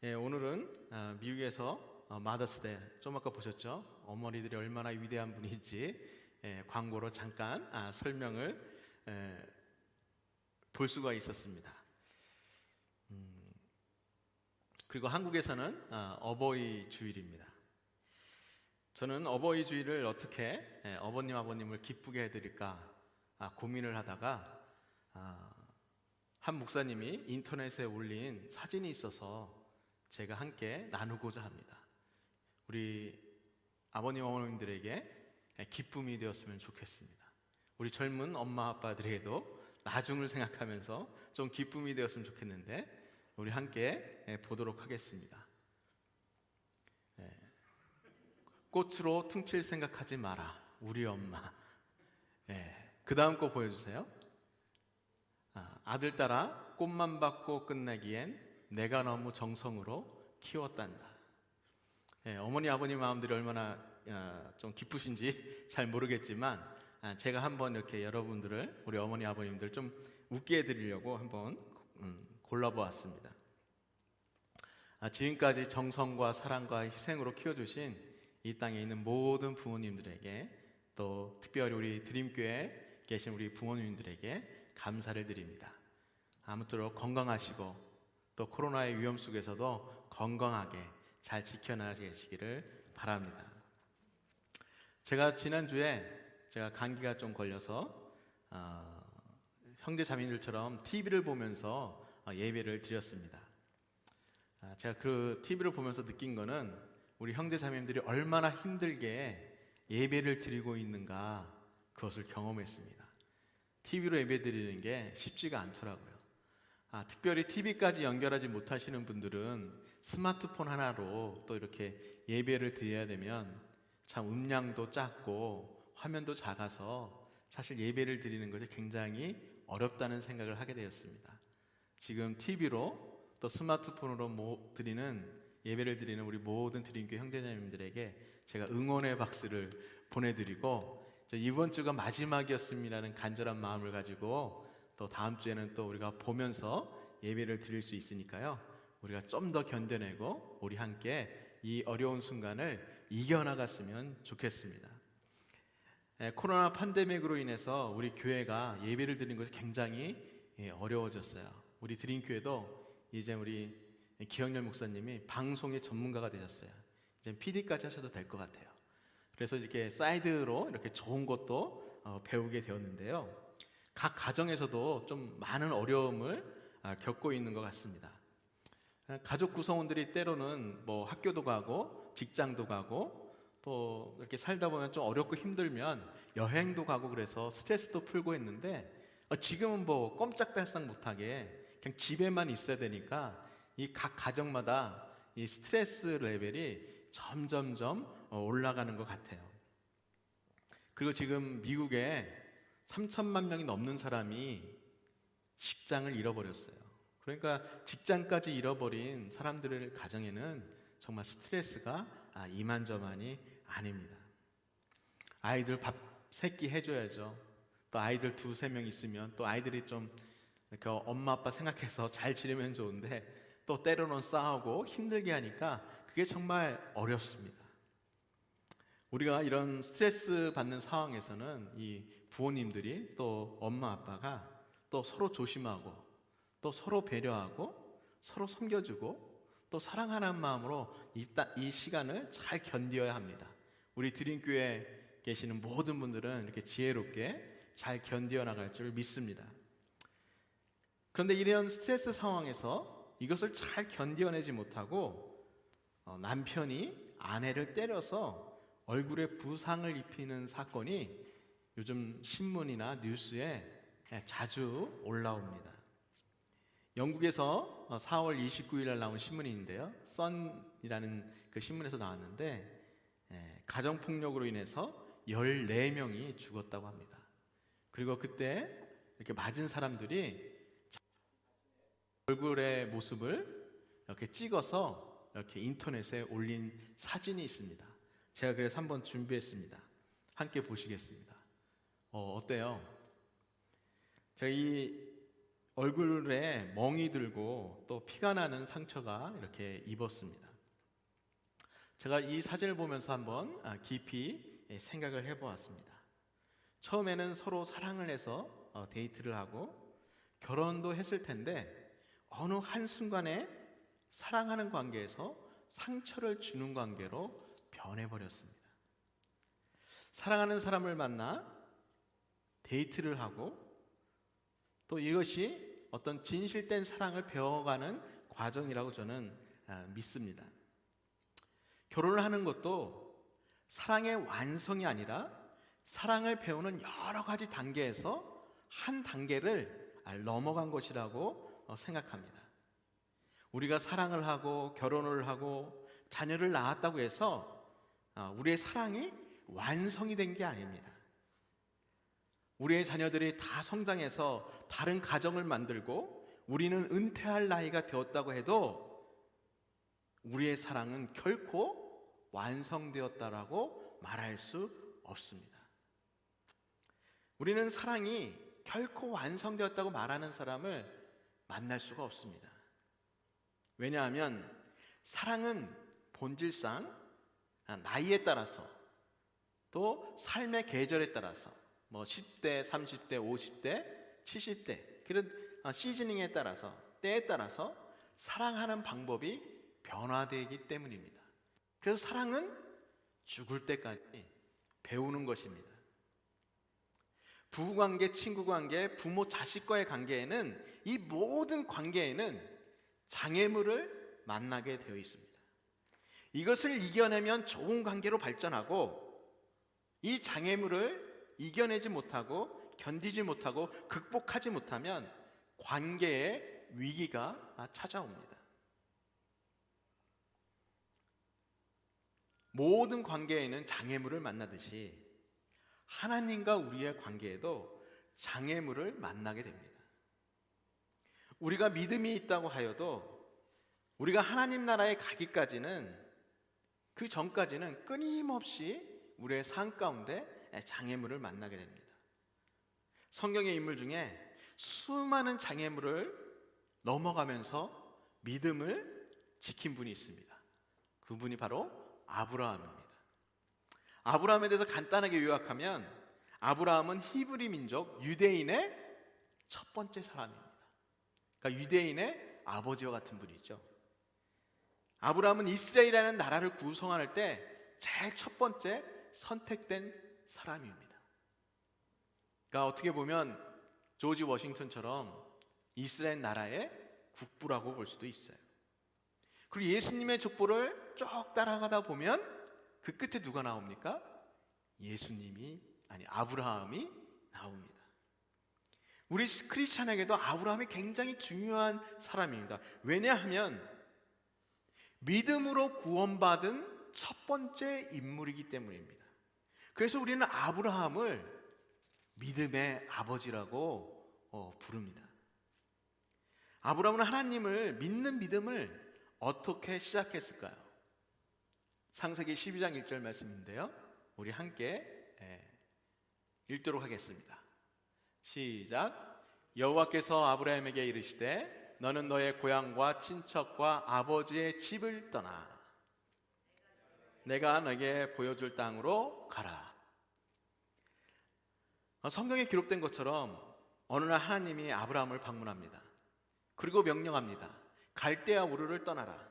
오늘은 미국에서 마더스데이 좀 아까 보셨죠? 어머니들이 얼마나 위대한 분인지 광고로 잠깐 설명을 볼 수가 있었습니다. 그리고 한국에서는 어버이 주일입니다. 저는 어버이 주일을 어떻게 어머님 아버님을 기쁘게 해드릴까 고민을 하다가 한 목사님이 인터넷에 올린 사진이 있어서 제가 함께 나누고자 합니다. 우리 아버님 어머님들에게 기쁨이 되었으면 좋겠습니다. 우리 젊은 엄마 아빠들에게도 나중을 생각하면서 좀 기쁨이 되었으면 좋겠는데 우리 함께 보도록 하겠습니다. 꽃으로 퉁칠 생각하지 마라 우리 엄마. 그 다음 거 보여주세요. 아들 따라 꽃만 받고 끝내기엔 내가 너무 정성으로 키웠단다. 어머니 아버님 마음들이 얼마나 좀 기쁘신지 잘 모르겠지만 제가 한번 이렇게 여러분들을 우리 어머니 아버님들 좀 웃게 해드리려고 한번 골라보았습니다. 지금까지 정성과 사랑과 희생으로 키워주신 이 땅에 있는 모든 부모님들에게 또 특별히 우리 드림교회에 계신 우리 부모님들에게 감사를 드립니다. 아무쪼록 건강하시고 또 코로나의 위험 속에서도 건강하게 잘 지켜나가시기를 바랍니다. 제가 지난주에 감기가 좀 걸려서 형제 자매들처럼 TV를 보면서 예배를 드렸습니다. 제가 그 TV를 보면서 느낀 거는 우리 형제 자매들이 얼마나 힘들게 예배를 드리고 있는가 그것을 경험했습니다. TV로 예배 드리는 게 쉽지가 않더라고요. 특별히 TV까지 연결하지 못하시는 분들은 스마트폰 하나로 또 이렇게 예배를 드려야 되면 참 음량도 작고 화면도 작아서 사실 예배를 드리는 것이 굉장히 어렵다는 생각을 하게 되었습니다. 지금 TV로 또 스마트폰으로 예배를 드리는 우리 모든 드림교회 형제자매님들에게 제가 응원의 박수를 보내드리고 이번 주가 마지막이었음이라는 간절한 마음을 가지고 또 다음 주에는 또 우리가 보면서 예배를 드릴 수 있으니까요. 우리가 좀 더 견뎌내고 우리 함께 이 어려운 순간을 이겨나갔으면 좋겠습니다. 코로나 팬데믹으로 인해서 우리 교회가 예배를 드리는 것이 굉장히 어려워졌어요. 우리 드림교회도 이제 우리 기영렬 목사님이 방송의 전문가가 되셨어요. 이제 PD까지 하셔도 될 것 같아요. 그래서 이렇게 사이드로 이렇게 좋은 것도 배우게 되었는데요. 각 가정에서도 좀 많은 어려움을 겪고 있는 것 같습니다. 가족 구성원들이 때로는 뭐 학교도 가고 직장도 가고 또 이렇게 살다 보면 좀 어렵고 힘들면 여행도 가고 그래서 스트레스도 풀고 했는데 지금은 뭐 꼼짝달싹 못하게 그냥 집에만 있어야 되니까 이 각 가정마다 이 스트레스 레벨이 점점점 올라가는 것 같아요. 그리고 지금 미국에 3천만 명이 넘는 사람이 직장을 잃어버렸어요. 그러니까 직장까지 잃어버린 사람들의 가정에는 정말 스트레스가 이만저만이 아닙니다. 아이들 밥 3끼 해줘야죠. 또 아이들 2-3명 있으면 또 아이들이 좀 이렇게 엄마 아빠 생각해서 잘 지내면 좋은데 또 때로는 싸우고 힘들게 하니까 그게 정말 어렵습니다. 우리가 이런 스트레스 받는 상황에서는 이 부모님들이 또 엄마 아빠가 또 서로 조심하고 또 서로 배려하고 서로 섬겨주고 또 사랑하는 마음으로 이 시간을 잘 견뎌야 합니다. 우리 드림교회에 계시는 모든 분들은 이렇게 지혜롭게 잘 견뎌 나갈 줄 믿습니다. 그런데 이런 스트레스 상황에서 이것을 잘 견뎌내지 못하고 남편이 아내를 때려서 얼굴에 부상을 입히는 사건이 요즘 신문이나 뉴스에 자주 올라옵니다. 영국에서 4월 29일 날 나온 신문인데요. 선이라는 그 신문에서 나왔는데 가정폭력으로 인해서 14명이 죽었다고 합니다. 그리고 그때 이렇게 맞은 사람들이 얼굴의 모습을 이렇게 찍어서 이렇게 인터넷에 올린 사진이 있습니다. 제가 그래서 한번 준비했습니다. 함께 보시겠습니다. 어때요? 제가 이 얼굴에 멍이 들고 또 피가 나는 상처가 이렇게 입었습니다. 제가 이 사진을 보면서 한번 깊이 생각을 해보았습니다. 처음에는 서로 사랑을 해서 데이트를 하고 결혼도 했을 텐데 어느 한순간에 사랑하는 관계에서 상처를 주는 관계로 변해버렸습니다. 사랑하는 사람을 만나 데이트를 하고 또 이것이 어떤 진실된 사랑을 배워가는 과정이라고 저는 믿습니다. 결혼을 하는 것도 사랑의 완성이 아니라 사랑을 배우는 여러 가지 단계에서 한 단계를 넘어간 것이라고 생각합니다. 우리가 사랑을 하고 결혼을 하고 자녀를 낳았다고 해서 우리의 사랑이 완성이 된 게 아닙니다. 우리의 자녀들이 다 성장해서 다른 가정을 만들고 우리는 은퇴할 나이가 되었다고 해도 우리의 사랑은 결코 완성되었다라고 말할 수 없습니다. 우리는 사랑이 결코 완성되었다고 말하는 사람을 만날 수가 없습니다. 왜냐하면 사랑은 본질상 나이에 따라서 또 삶의 계절에 따라서 10대, 30대, 50대, 70대 그런 시즈닝에 따라서 때에 따라서 사랑하는 방법이 변화되기 때문입니다. 그래서 사랑은 죽을 때까지 배우는 것입니다. 부부관계, 친구관계, 부모, 자식과의 관계에는 이 모든 관계에는 장애물을 만나게 되어 있습니다. 이것을 이겨내면 좋은 관계로 발전하고 이 장애물을 이겨내지 못하고 견디지 못하고 극복하지 못하면 관계의 위기가 찾아옵니다. 모든 관계에는 장애물을 만나듯이 하나님과 우리의 관계에도 장애물을 만나게 됩니다. 우리가 믿음이 있다고 하여도 우리가 하나님 나라에 가기까지는 그 전까지는 끊임없이 우리의 삶 가운데 장애물을 만나게 됩니다. 성경의 인물 중에 수많은 장애물을 넘어가면서 믿음을 지킨 분이 있습니다. 그분이 바로 아브라함입니다. 아브라함에 대해서 간단하게 요약하면 아브라함은 히브리 민족 유대인의 첫 번째 사람입니다. 그러니까 유대인의 아버지와 같은 분이죠. 아브라함은 이스라엘이라는 나라를 구성할 때 제일 첫 번째 선택된 사람입니다. 그러니까 어떻게 보면 조지 워싱턴처럼 이스라엘 나라의 국부라고 볼 수도 있어요. 그리고 예수님의 족보를 쭉 따라가다 보면 그 끝에 누가 나옵니까? 아브라함이 나옵니다. 우리 크리스찬에게도 아브라함이 굉장히 중요한 사람입니다. 왜냐하면 믿음으로 구원받은 첫 번째 인물이기 때문입니다. 그래서 우리는 아브라함을 믿음의 아버지라고 부릅니다. 아브라함은 하나님을 믿는 믿음을 어떻게 시작했을까요? 창세기 12장 1절 말씀인데요. 우리 함께 읽도록 하겠습니다. 시작. 여호와께서 아브라함에게 이르시되 너는 너의 고향과 친척과 아버지의 집을 떠나 내가 너에게 보여줄 땅으로 가라. 성경에 기록된 것처럼 어느 날 하나님이 아브라함을 방문합니다. 그리고 명령합니다. 갈대아 우르를 떠나라.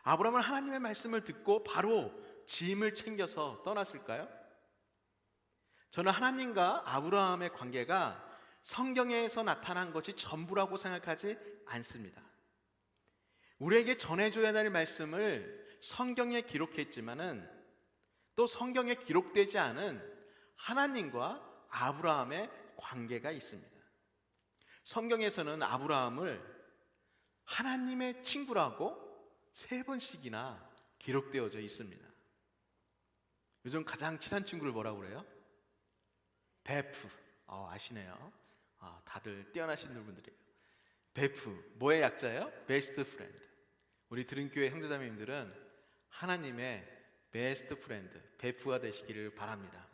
아브라함은 하나님의 말씀을 듣고 바로 짐을 챙겨서 떠났을까요? 저는 하나님과 아브라함의 관계가 성경에서 나타난 것이 전부라고 생각하지 않습니다. 우리에게 전해줘야 될 말씀을 성경에 기록했지만은 또 성경에 기록되지 않은 하나님과 아브라함의 관계가 있습니다. 성경에서는 아브라함을 하나님의 친구라고 3번씩이나 기록되어져 있습니다. 요즘 가장 친한 친구를 뭐라고 그래요? 베프. 아시네요. 다들 뛰어나신 분들이에요. 베프. 뭐의 약자예요? 베스트 프렌드. 우리 드림교회 형제자매님들은 하나님의 베스트 프렌드, 베프가 되시기를 바랍니다.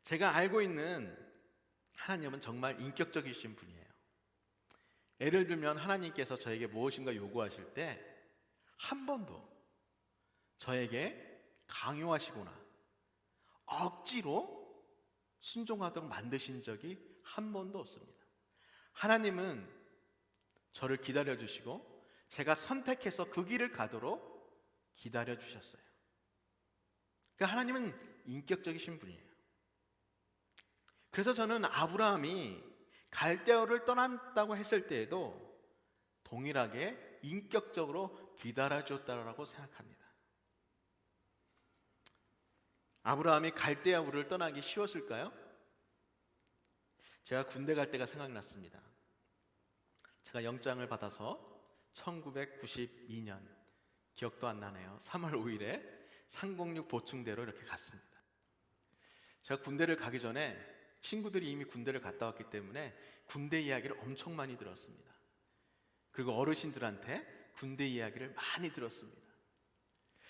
제가 알고 있는 하나님은 정말 인격적이신 분이에요. 예를 들면 하나님께서 저에게 무엇인가 요구하실 때 한 번도 저에게 강요하시거나 억지로 순종하도록 만드신 적이 한 번도 없습니다. 하나님은 저를 기다려주시고 제가 선택해서 그 길을 가도록 기다려주셨어요. 그러니까 하나님은 인격적이신 분이에요. 그래서 저는 아브라함이 갈대아우를 떠났다고 했을 때에도 동일하게 인격적으로 기다려줬다고 생각합니다. 아브라함이 갈대아우를 떠나기 쉬웠을까요? 제가 군대 갈 때가 생각났습니다. 제가 영장을 받아서 1992년, 기억도 안 나네요, 3월 5일에 306 보충대로 이렇게 갔습니다. 제가 군대를 가기 전에 친구들이 이미 군대를 갔다 왔기 때문에 군대 이야기를 엄청 많이 들었습니다. 그리고 어르신들한테 군대 이야기를 많이 들었습니다.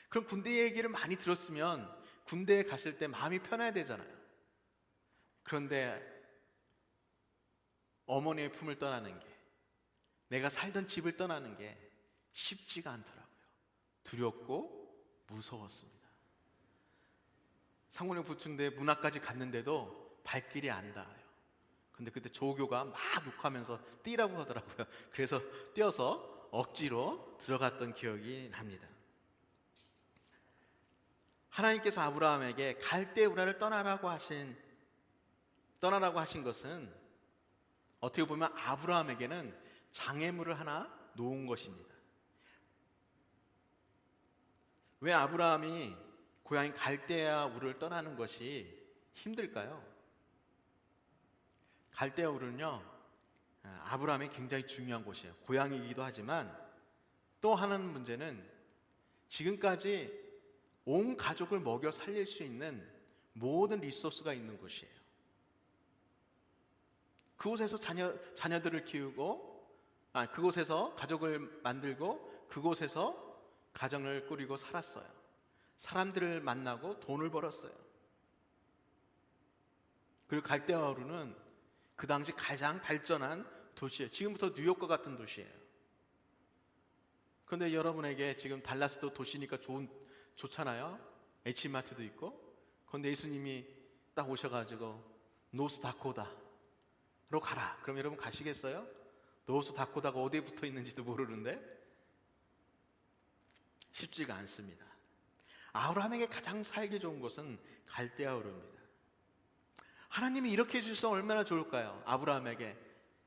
그럼 군대 얘기를 많이 들었으면 군대에 갔을 때 마음이 편해야 되잖아요. 그런데 어머니의 품을 떠나는 게, 내가 살던 집을 떠나는 게 쉽지가 않더라고요. 두렵고 무서웠습니다. 상원역 부충대 문 앞까지 갔는데도 발길이 안 닿아요. 근데 그때 조교가 막 욕하면서 뛰라고 하더라고요. 그래서 뛰어서 억지로 들어갔던 기억이 납니다. 하나님께서 아브라함에게 갈대우라를 떠나라고 하신 것은 어떻게 보면 아브라함에게는 장애물을 하나 놓은 것입니다. 왜 아브라함이 고향인 갈대아 우르를 떠나는 것이 힘들까요? 갈대아 우르는요, 아브라함이 굉장히 중요한 곳이에요. 고향이기도 하지만 또 하나는 문제는 지금까지 온 가족을 먹여 살릴 수 있는 모든 리소스가 있는 곳이에요. 그곳에서 자녀들을 키우고, 그곳에서 가족을 만들고, 그곳에서 가정을 꾸리고 살았어요. 사람들을 만나고 돈을 벌었어요. 그리고 갈대아 우르는 그 당시 가장 발전한 도시예요. 지금부터 뉴욕과 같은 도시예요. 그런데 여러분에게 지금 달라스도 도시니까 좋잖아요. H마트도 있고. 그런데 예수님이 딱 오셔가지고 노스다코다로 가라, 그럼 여러분 가시겠어요? 노스다코다가 어디에 붙어 있는지도 모르는데. 쉽지가 않습니다. 아브라함에게 가장 살기 좋은 곳은 갈대아 우르입니다. 하나님이 이렇게 해주셔서 얼마나 좋을까요? 아브라함에게,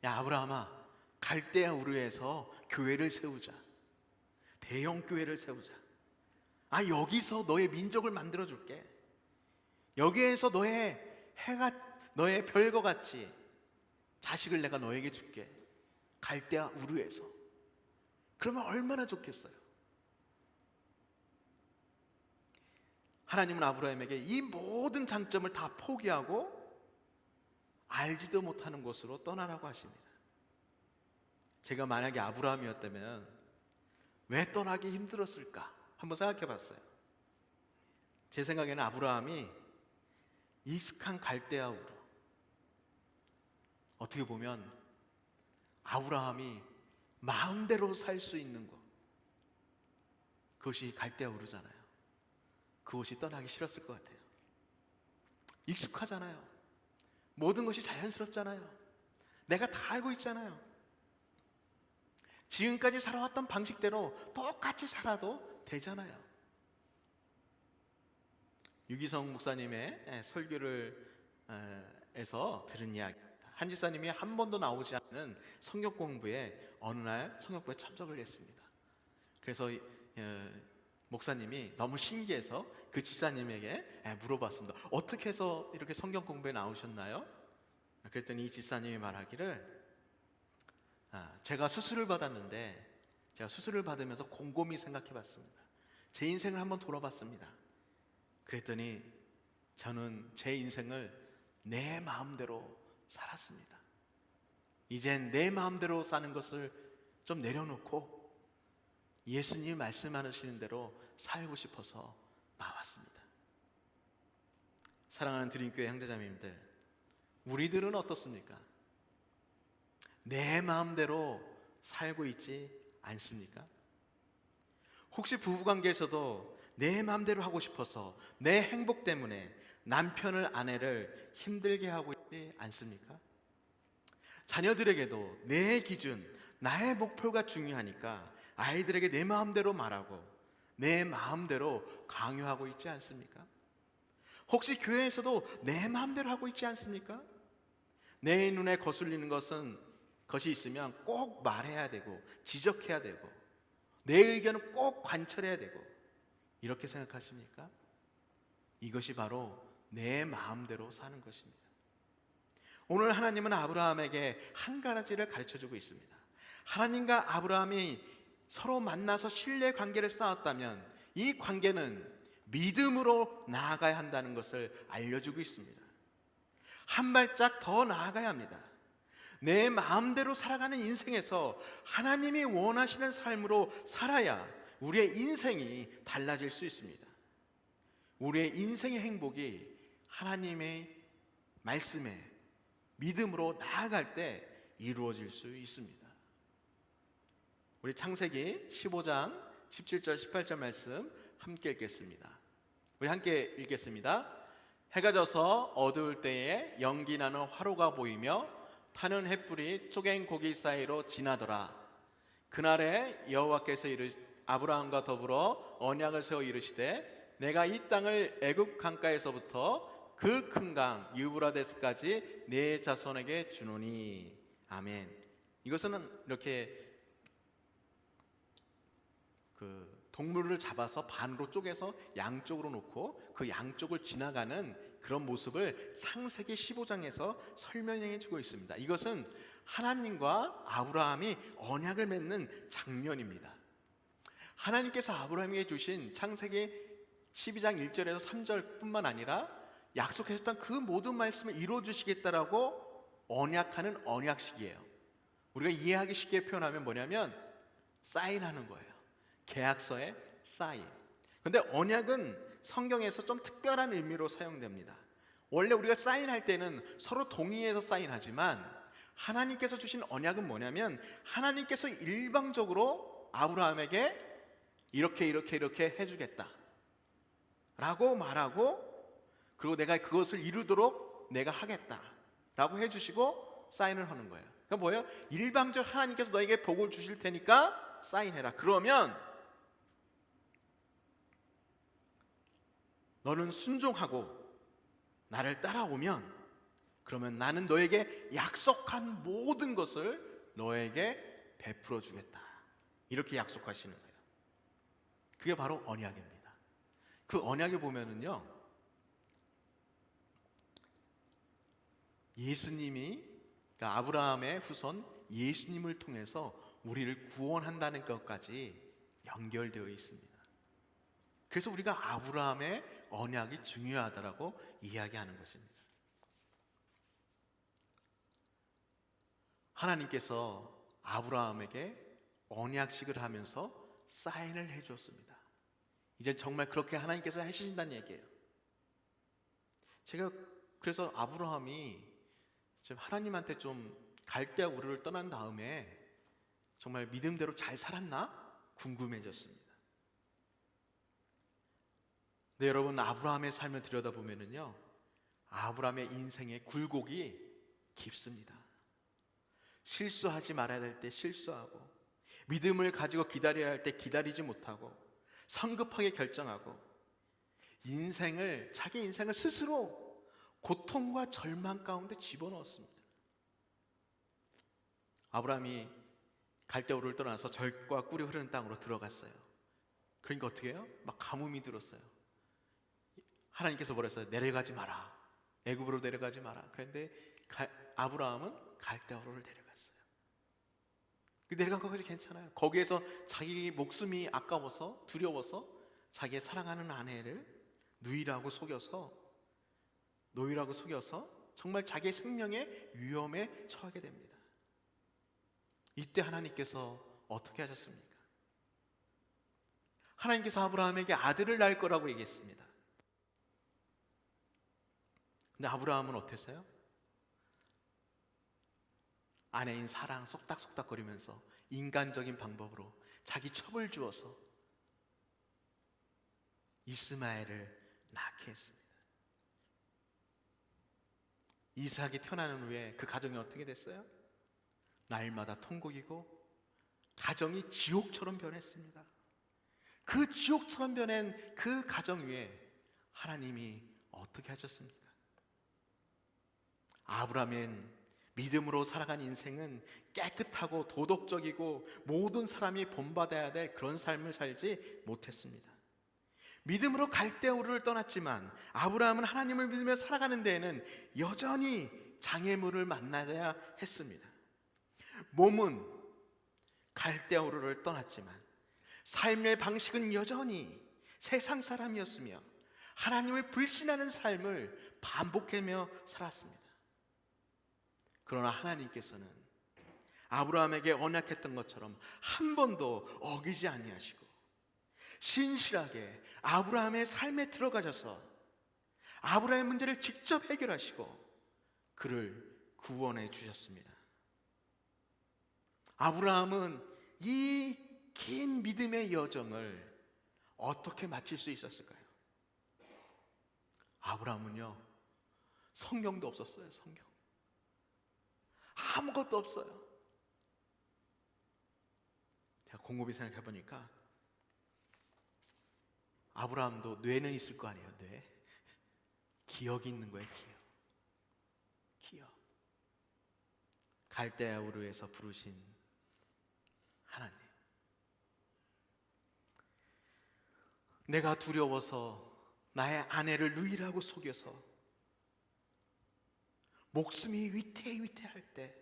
야 아브라함아, 갈대아 우르에서 교회를 세우자. 대형 교회를 세우자. 여기서 너의 민족을 만들어 줄게. 여기에서 너의 별과 같이 자식을 내가 너에게 줄게. 갈대아 우르에서. 그러면 얼마나 좋겠어요? 하나님은 아브라함에게 이 모든 장점을 다 포기하고 알지도 못하는 곳으로 떠나라고 하십니다. 제가 만약에 아브라함이었다면 왜 떠나기 힘들었을까? 한번 생각해 봤어요. 제 생각에는 아브라함이 익숙한 갈대아 우르, 어떻게 보면 아브라함이 마음대로 살 수 있는 곳, 그것이 갈대아 우르잖아요. 그곳이 떠나기 싫었을 것 같아요. 익숙하잖아요. 모든 것이 자연스럽잖아요. 내가 다 알고 있잖아요. 지금까지 살아왔던 방식대로 똑같이 살아도 되잖아요. 유기성 목사님의 설교를 에서 들은 이야기입니다. 한 지사님이 한 번도 나오지 않는 성경 공부에 어느 날 성경부에 참석을 했습니다. 그래서 목사님이 너무 신기해서 그 지사님에게 물어봤습니다. 어떻게 해서 이렇게 성경 공부에 나오셨나요? 그랬더니 이 지사님이 말하기를, 제가 수술을 받았는데 제가 수술을 받으면서 곰곰이 생각해 봤습니다. 제 인생을 한번 돌아봤습니다. 그랬더니 저는 제 인생을 내 마음대로 살았습니다. 이젠 내 마음대로 사는 것을 좀 내려놓고 예수님이 말씀하시는 대로 살고 싶어서 나왔습니다. 사랑하는 드림교회 형제자매님들, 우리들은 어떻습니까? 내 마음대로 살고 있지 않습니까? 혹시 부부관계에서도 내 마음대로 하고 싶어서 내 행복 때문에 남편을 아내를 힘들게 하고 있지 않습니까? 자녀들에게도 내 기준, 나의 목표가 중요하니까 아이들에게 내 마음대로 말하고 내 마음대로 강요하고 있지 않습니까? 혹시 교회에서도 내 마음대로 하고 있지 않습니까? 내 눈에 거슬리는 것이 있으면 꼭 말해야 되고 지적해야 되고 내 의견은 꼭 관철해야 되고 이렇게 생각하십니까? 이것이 바로 내 마음대로 사는 것입니다. 오늘 하나님은 아브라함에게 한 가지를 가르쳐주고 있습니다. 하나님과 아브라함이 서로 만나서 신뢰 관계를 쌓았다면 이 관계는 믿음으로 나아가야 한다는 것을 알려주고 있습니다. 한 발짝 더 나아가야 합니다. 내 마음대로 살아가는 인생에서 하나님이 원하시는 삶으로 살아야 우리의 인생이 달라질 수 있습니다. 우리의 인생의 행복이 하나님의 말씀에 믿음으로 나아갈 때 이루어질 수 있습니다. 우리 창세기 15장 17절 18절 말씀 함께 읽겠습니다. 우리 함께 읽겠습니다. 해가 져서 어두울 때에 연기 나는 화로가 보이며 타는 햇불이 쪼갠 고기 사이로 지나더라. 그날에 여호와께서 아브라함과 더불어 언약을 세워 이르시되 내가 이 땅을 애굽 강가에서부터 그 큰 강 유브라데스까지 내 자손에게 주노니. 아멘. 이것은 이렇게 동물을 잡아서 반으로 쪼개서 양쪽으로 놓고 그 양쪽을 지나가는 그런 모습을 창세기 15장에서 설명해 주고 있습니다. 이것은 하나님과 아브라함이 언약을 맺는 장면입니다. 하나님께서 아브라함에게 주신 창세기 12장 1절에서 3절뿐만 아니라 약속하셨던 그 모든 말씀을 이루어 주시겠다라고 언약하는 언약식이에요. 우리가 이해하기 쉽게 표현하면 뭐냐면 사인하는 거예요. 계약서에 사인. 근데 언약은 성경에서 좀 특별한 의미로 사용됩니다. 원래 우리가 사인할 때는 서로 동의해서 사인하지만 하나님께서 주신 언약은 뭐냐면 하나님께서 일방적으로 아브라함에게 이렇게 해주겠다 라고 말하고, 그리고 내가 그것을 이루도록 내가 하겠다 라고 해주시고 사인을 하는 거예요. 그러니까 뭐예요? 일방적으로 하나님께서 너에게 복을 주실 테니까 사인해라. 그러면 너는 순종하고 나를 따라오면 그러면 나는 너에게 약속한 모든 것을 너에게 베풀어 주겠다. 이렇게 약속하시는 거예요. 그게 바로 언약입니다. 그 언약에 보면은요, 예수님이, 그러니까 아브라함의 후손 예수님을 통해서 우리를 구원한다는 것까지 연결되어 있습니다. 그래서 우리가 아브라함의 언약이 중요하다라고 이야기하는 것입니다. 하나님께서 아브라함에게 언약식을 하면서 사인을 해주었습니다. 이제 정말 그렇게 하나님께서 해주신다는 얘기예요. 제가 그래서 아브라함이 하나님한테 좀 갈대아 우르를 떠난 다음에 정말 믿음대로 잘 살았나 궁금해졌습니다. 네, 여러분, 아브라함의 삶을 들여다보면은요, 아브라함의 인생의 굴곡이 깊습니다. 실수하지 말아야 될 때 실수하고, 믿음을 가지고 기다려야 할 때 기다리지 못하고, 성급하게 결정하고, 자기 인생을 스스로 고통과 절망 가운데 집어넣었습니다. 아브라함이 갈대아우르를 떠나서 절과 꿀이 흐르는 땅으로 들어갔어요. 그러니까 어떻게 해요? 막 가뭄이 들었어요. 하나님께서 뭐랬어요? 내려가지 마라. 애굽으로 내려가지 마라. 그런데 아브라함은 갈대아우르를 내려갔어요. 내려간 것까지 괜찮아요. 거기에서 자기 목숨이 아까워서 두려워서 자기의 사랑하는 아내를 노이라고 속여서 정말 자기의 생명의 위험에 처하게 됩니다. 이때 하나님께서 어떻게 하셨습니까? 하나님께서 아브라함에게 아들을 낳을 거라고 얘기했습니다. 근데 아브라함은 어땠어요? 아내인 사랑 쏙닥쏙닥거리면서 인간적인 방법으로 자기 첩을 주어서 이스마엘을 낳게 했습니다. 이삭이 태어나는 후에 그 가정이 어떻게 됐어요? 날마다 통곡이고 가정이 지옥처럼 변했습니다. 그 지옥처럼 변한 그 가정 위에 하나님이 어떻게 하셨습니까? 아브라함은 믿음으로 살아간 인생은 깨끗하고 도덕적이고 모든 사람이 본받아야 될 그런 삶을 살지 못했습니다. 믿음으로 갈대우르를 떠났지만 아브라함은 하나님을 믿으며 살아가는 데에는 여전히 장애물을 만나야 했습니다. 몸은 갈대우르를 떠났지만 삶의 방식은 여전히 세상 사람이었으며 하나님을 불신하는 삶을 반복하며 살았습니다. 그러나 하나님께서는 아브라함에게 언약했던 것처럼 한 번도 어기지 아니하시고 신실하게 아브라함의 삶에 들어가셔서 아브라함의 문제를 직접 해결하시고 그를 구원해 주셨습니다. 아브라함은 이 긴 믿음의 여정을 어떻게 마칠 수 있었을까요? 아브라함은요, 성경도 없었어요. 성경 아무것도 없어요. 제가 곰곰이 생각해 보니까 아브라함도 뇌는 있을 거 아니에요. 뇌. 기억이 있는 거예요. 기억. 갈대아 우르에서 부르신 하나님. 내가 두려워서 나의 아내를 누이라고 속여서 목숨이 위태위태할 때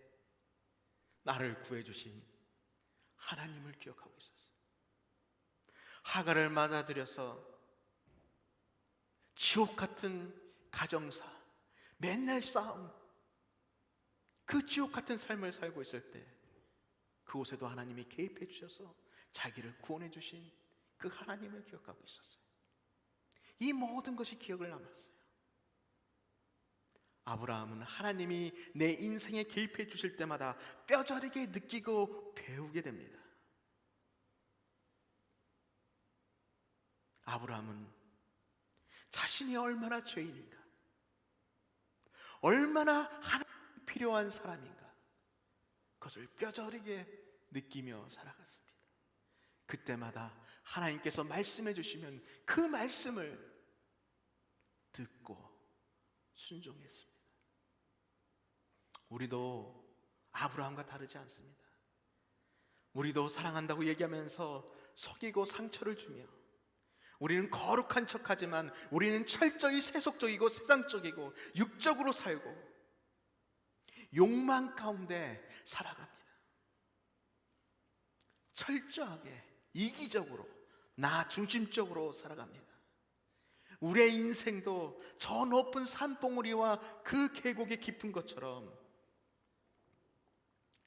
나를 구해주신 하나님을 기억하고 있었어요. 하갈을 맞아들여서 지옥 같은 가정사, 맨날 싸움, 그 지옥 같은 삶을 살고 있을 때 그곳에도 하나님이 개입해 주셔서 자기를 구원해 주신 그 하나님을 기억하고 있었어요. 이 모든 것이 기억을 남았어요. 아브라함은 하나님이 내 인생에 개입해 주실 때마다 뼈저리게 느끼고 배우게 됩니다. 아브라함은 자신이 얼마나 죄인인가, 얼마나 하나님이 필요한 사람인가, 그것을 뼈저리게 느끼며 살아갔습니다. 그때마다 하나님께서 말씀해 주시면 그 말씀을 듣고 순종했습니다. 우리도 아브라함과 다르지 않습니다. 우리도 사랑한다고 얘기하면서 속이고 상처를 주며 우리는 거룩한 척하지만 우리는 철저히 세속적이고 세상적이고 육적으로 살고 욕망 가운데 살아갑니다. 철저하게 이기적으로 나 중심적으로 살아갑니다. 우리의 인생도 저 높은 산봉우리와 그 계곡이 깊은 것처럼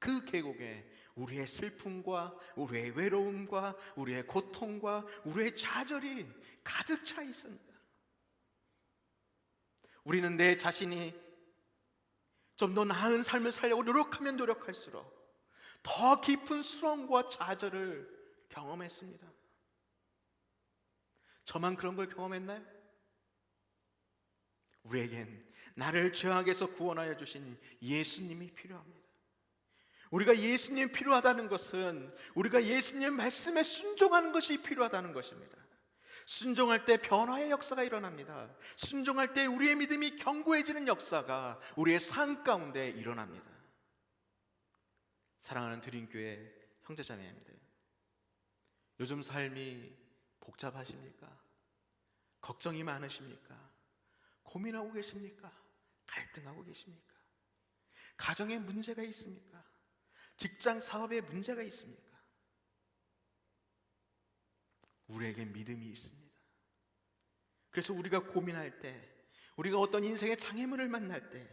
그 계곡에 우리의 슬픔과 우리의 외로움과 우리의 고통과 우리의 좌절이 가득 차 있습니다. 우리는 내 자신이 좀 더 나은 삶을 살려고 노력하면 노력할수록 더 깊은 수렁과 좌절을 경험했습니다. 저만 그런 걸 경험했나요? 우리에겐 나를 죄악에서 구원하여 주신 예수님이 필요합니다. 우리가 예수님이 필요하다는 것은 우리가 예수님 말씀에 순종하는 것이 필요하다는 것입니다. 순종할 때 변화의 역사가 일어납니다. 순종할 때 우리의 믿음이 견고해지는 역사가 우리의 삶 가운데 일어납니다. 사랑하는 드림교회 형제자매님들, 요즘 삶이 복잡하십니까? 걱정이 많으십니까? 고민하고 계십니까? 갈등하고 계십니까? 가정에 문제가 있습니까? 직장 사업에 문제가 있습니까? 우리에게 믿음이 있습니다. 그래서 우리가 고민할 때, 우리가 어떤 인생의 장애물을 만날 때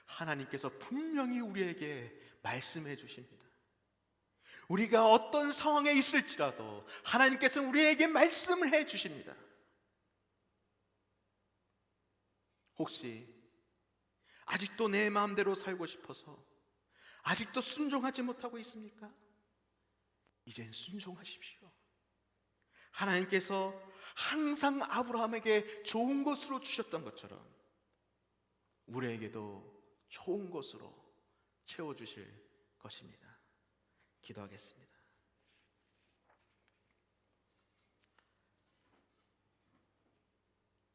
하나님께서 분명히 우리에게 말씀해 주십니다. 우리가 어떤 상황에 있을지라도 하나님께서 우리에게 말씀을 해 주십니다. 혹시 아직도 내 마음대로 살고 싶어서 아직도 순종하지 못하고 있습니까? 이젠 순종하십시오. 하나님께서 항상 아브라함에게 좋은 것으로 주셨던 것처럼 우리에게도 좋은 것으로 채워주실 것입니다. 기도하겠습니다.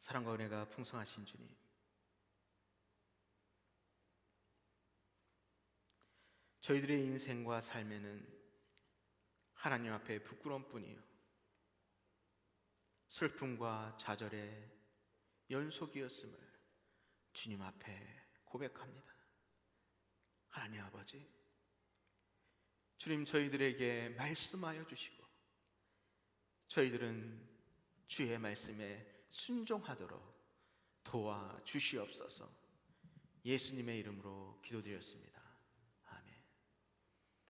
사랑과 은혜가 풍성하신 주님, 저희들의 인생과 삶에는 하나님 앞에 부끄러움뿐이요 슬픔과 좌절의 연속이었음을 주님 앞에 고백합니다. 하나님 아버지, 주님 저희들에게 말씀하여 주시고 저희들은 주의 말씀에 순종하도록 도와주시옵소서. 예수님의 이름으로 기도드렸습니다.